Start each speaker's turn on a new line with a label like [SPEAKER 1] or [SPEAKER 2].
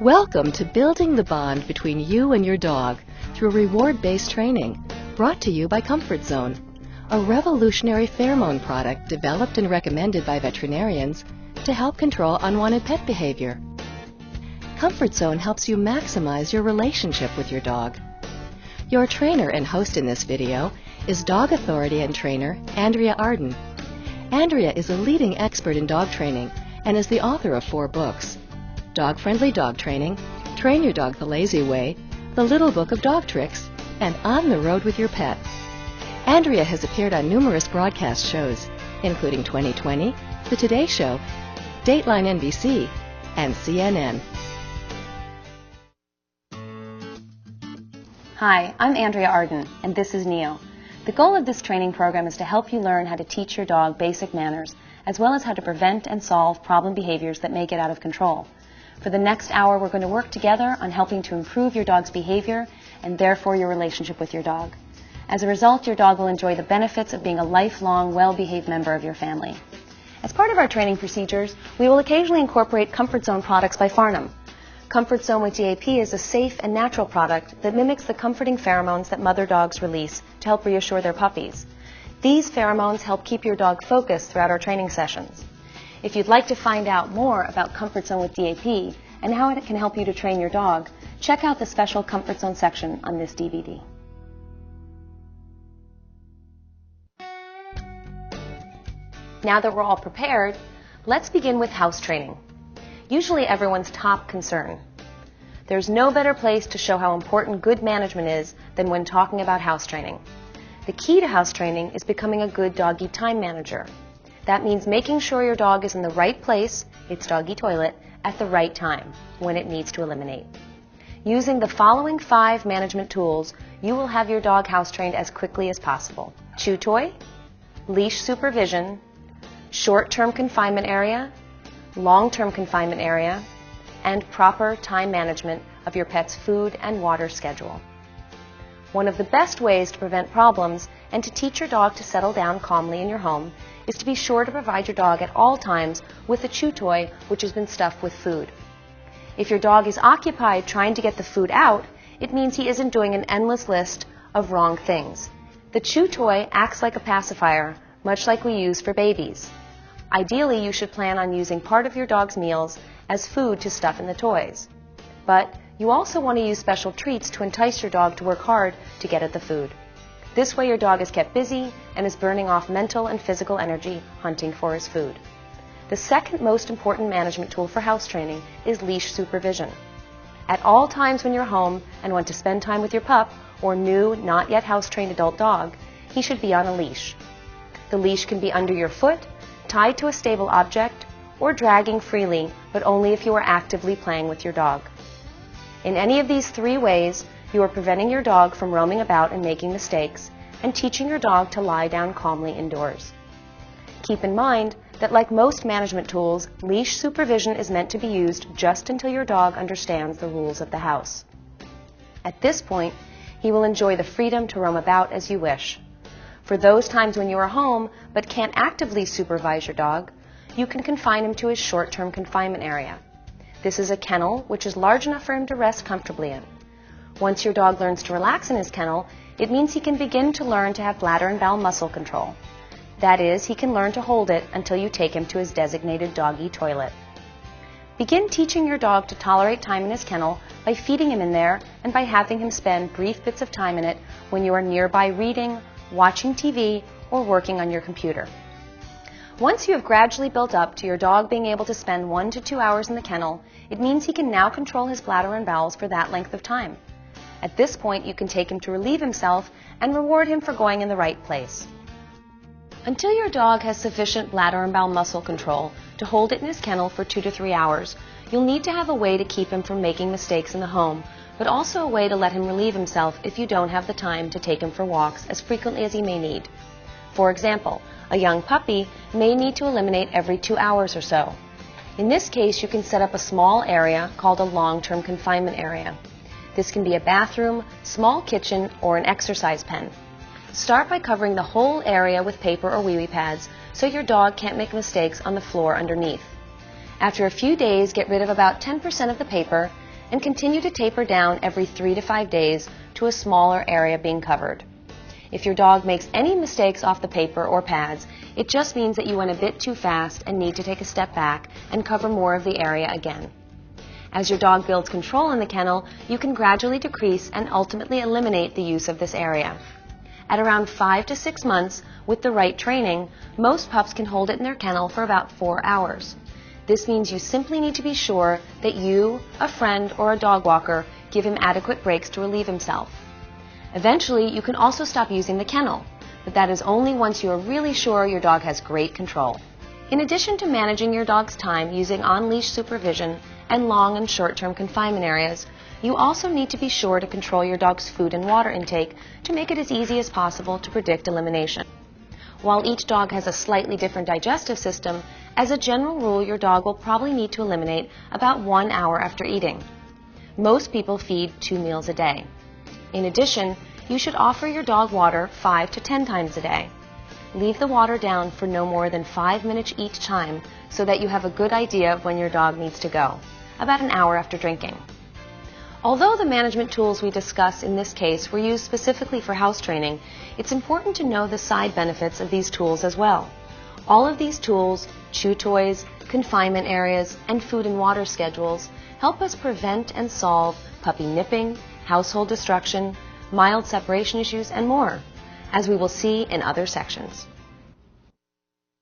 [SPEAKER 1] Welcome to building the bond between you and your dog through reward-based training, brought to you by Comfort Zone, a revolutionary pheromone product developed and recommended by veterinarians to help control unwanted pet behavior. Comfort Zone helps you maximize your relationship with your dog. Your trainer and host in this video is dog authority and trainer Andrea Arden. Andrea is a leading expert in dog training and is the author of 4 books: Dog-Friendly Dog Training, Train Your Dog the Lazy Way, The Little Book of Dog Tricks, and On the Road with Your Pet. Andrea has appeared on numerous broadcast shows, including 2020, The Today Show, Dateline NBC, and CNN.
[SPEAKER 2] Hi, I'm Andrea Arden, and this is NEO. The goal of this training program is to help you learn how to teach your dog basic manners, as well as how to prevent and solve problem behaviors that may get out of control. For the next hour, we're going to work together on helping to improve your dog's behavior and therefore your relationship with your dog. As a result, your dog will enjoy the benefits of being a lifelong, well-behaved member of your family. As part of our training procedures, we will occasionally incorporate Comfort Zone products by Farnam. Comfort Zone with DAP is a safe and natural product that mimics the comforting pheromones that mother dogs release to help reassure their puppies. These pheromones help keep your dog focused throughout our training sessions. If you'd like to find out more about Comfort Zone with DAP and how it can help you to train your dog, check out the special Comfort Zone section on this DVD. Now that we're all prepared, let's begin with house training. Usually everyone's top concern. There's no better place to show how important good management is than when talking about house training. The key to house training is becoming a good doggy time manager. That means making sure your dog is in the right place, its doggy toilet, at the right time, when it needs to eliminate. Using the following 5 management tools, you will have your dog house trained as quickly as possible: chew toy, leash supervision, short-term confinement area, long-term confinement area, and proper time management of your pet's food and water schedule. One of the best ways to prevent problems and to teach your dog to settle down calmly in your home is to be sure to provide your dog at all times with a chew toy which has been stuffed with food. If your dog is occupied trying to get the food out, it means he isn't doing an endless list of wrong things. The chew toy acts like a pacifier, much like we use for babies. Ideally, you should plan on using part of your dog's meals as food to stuff in the toys. But you also want to use special treats to entice your dog to work hard to get at the food. This way your dog is kept busy and is burning off mental and physical energy hunting for his food. The second most important management tool for house training is leash supervision. At all times when you're home and want to spend time with your pup or new, not yet house-trained adult dog, he should be on a leash. The leash can be under your foot, tied to a stable object, or dragging freely, but only if you are actively playing with your dog. In any of these 3 ways, you are preventing your dog from roaming about and making mistakes, and teaching your dog to lie down calmly indoors. Keep in mind that, like most management tools, leash supervision is meant to be used just until your dog understands the rules of the house. At this point, he will enjoy the freedom to roam about as you wish. For those times when you are home but can't actively supervise your dog, you can confine him to his short-term confinement area. This is a kennel which is large enough for him to rest comfortably in. Once your dog learns to relax in his kennel, it means he can begin to learn to have bladder and bowel muscle control. That is, he can learn to hold it until you take him to his designated doggy toilet. Begin teaching your dog to tolerate time in his kennel by feeding him in there and by having him spend brief bits of time in it when you are nearby reading, watching TV, or working on your computer. Once you have gradually built up to your dog being able to spend 1 to 2 hours in the kennel, it means he can now control his bladder and bowels for that length of time. At this point, you can take him to relieve himself and reward him for going in the right place. Until your dog has sufficient bladder and bowel muscle control to hold it in his kennel for 2 to 3 hours, you'll need to have a way to keep him from making mistakes in the home, but also a way to let him relieve himself if you don't have the time to take him for walks as frequently as he may need. For example, a young puppy may need to eliminate every 2 hours or so. In this case, you can set up a small area called a long-term confinement area. This can be a bathroom, small kitchen, or an exercise pen. Start by covering the whole area with paper or wee-wee pads so your dog can't make mistakes on the floor underneath. After a few days, get rid of about 10% of the paper and continue to taper down every 3 to 5 days to a smaller area being covered. If your dog makes any mistakes off the paper or pads, it just means that you went a bit too fast and need to take a step back and cover more of the area again. As your dog builds control in the kennel, you can gradually decrease and ultimately eliminate the use of this area. At around 5 to 6 months, with the right training, most pups can hold it in their kennel for about 4 hours. This means you simply need to be sure that you, a friend, or a dog walker give him adequate breaks to relieve himself. Eventually, you can also stop using the kennel, but that is only once you are really sure your dog has great control. In addition to managing your dog's time using on-leash supervision and long and short-term confinement areas, you also need to be sure to control your dog's food and water intake to make it as easy as possible to predict elimination. While each dog has a slightly different digestive system, as a general rule your dog will probably need to eliminate about 1 hour after eating. Most people feed 2 meals a day. In addition, you should offer your dog water 5 to 10 times a day. Leave the water down for no more than 5 minutes each time so that you have a good idea of when your dog needs to go, about an hour after drinking. Although the management tools we discuss in this case were used specifically for house training, it's important to know the side benefits of these tools as well. All of these tools, chew toys, confinement areas, and food and water schedules help us prevent and solve puppy nipping, household destruction, mild separation issues, and more, as we will see in other sections.